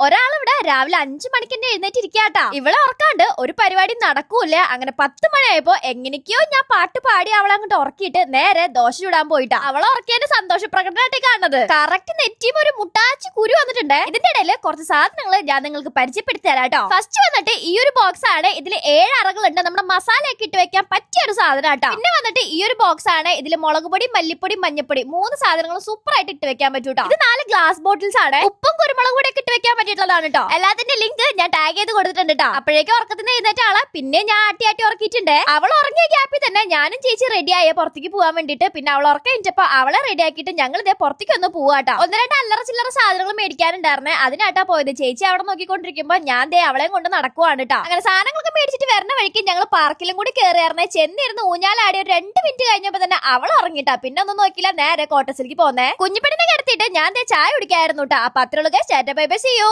ഒരാളിവിടെ രാവിലെ 5 മണിക്ക് തന്നെ എഴുന്നേറ്റിരിക്കാട്ടാ. ഇവളെ ഉറക്കാണ്ട് ഒരു പരിപാടി നടക്കൂല. അങ്ങനെ 10 മണിയായപ്പോ എങ്ങനെയൊക്കെയോ ഞാൻ പാട്ട് പാടി അവളെ അങ്ങോട്ട് ഉറക്കിയിട്ട് നേരെ ദോശ ചുടാൻ പോയിട്ടാ. അവളെ ഉറക്കിയതിന്റെ സന്തോഷ പ്രകടനമായിട്ട് കാണുന്നത്. കറക്റ്റ് നെറ്റിയും ഒരു മുട്ടാച്ചി കുരു വന്നിട്ടുണ്ട്. ഇതിന്റെ ഇടയിൽ കുറച്ച് സാധനങ്ങൾ ഞാൻ നിങ്ങൾക്ക് പരിചയപ്പെടുത്തി തരാട്ടോ. ഫസ്റ്റ് വന്നിട്ട് ഈ ഒരു ബോക്സ് ആണ്. ഇതിൽ 7 അറകളുണ്ട്. നമ്മുടെ മസാലയൊക്കെ ഇട്ട് വെക്കാൻ പറ്റിയ ഒരു സാധനം ആട്ടോ. പിന്നെ വന്നിട്ട് ഈ ഒരു ബോക്സ് ആണ്. ഇതിൽ മുളക് പൊടി, മല്ലിപ്പൊടി, മഞ്ഞപ്പൊടി 3 സാധനങ്ങൾ സൂപ്പർ ആയിട്ട് ഇട്ട് വെക്കാൻ പറ്റൂട്ടോ. ഇത് 4 ഗ്ലാസ് ബോട്ടിൽസ് ആണ്. ഉപ്പും കുരുമുളക് പൊടി ഒക്കെ ഇട്ട് വെക്കാൻ ാണ് കേട്ടോ. എല്ലാത്തിന്റെ ലിങ്ക് ഞാൻ ടാഗ് ചെയ്ത് കൊടുത്തിട്ടുണ്ട് കേട്ടോ. അപ്പോഴേക്കും ഉറക്കത്തിന് എഴുന്നേറ്റ ആളെ പിന്നെ ഞാൻ ആട്ടി ഉറക്കിയിട്ടുണ്ട്. അവൾ ഉറങ്ങിയ ഗ്യാപ്പിൽ തന്നെ ഞാനും ചേച്ചി റെഡിയായ പുറത്തേക്ക് പോകാൻ വേണ്ടിട്ട്. പിന്നെ അവൾ ഉറക്കം കഴിഞ്ഞപ്പോ അവളെ റെഡി ആക്കിയിട്ട് ഞങ്ങൾ ഇതേ പുറത്തേക്ക് ഒന്ന് പോവാട്ടോ. 1-2 അല്ലറ ചില്ലറ സാധനങ്ങൾ മേടിക്കാനുണ്ടായിരുന്നേ. അതിനാട്ടാ പോയത്. ചേച്ചി അവിടെ നോക്കിക്കൊണ്ടിരിക്കുമ്പോ ഞാൻ ദേ അവളെയും കൊണ്ട് നടക്കുവാണ് കേട്ടോ. അങ്ങനെ സാധനങ്ങളൊക്കെ മേടിച്ചിട്ട് വരുന്ന വഴിക്ക് ഞങ്ങൾ പാർക്കിലും കൂടി കയറിയായിരുന്നേ. ചെന്നിരുന്ന് ഊഞ്ഞാലാടി ഒരു 2 മിനിറ്റ് കഴിഞ്ഞപ്പോ തന്നെ അവൾ ഉറങ്ങിട്ടാ. പിന്നെ ഒന്നും നോക്കില്ല, നേരെ കോട്ടസിലേക്ക് പോന്നേ. കുഞ്ഞിപ്പെണ്ണിനെ കിടത്തിയിട്ട് ഞാൻ ദേ ചായ കുടിക്കായിരുന്നു കേട്ടോ. അപ്പൊ അത്രയുള്ളൂ. Bye bye, see U.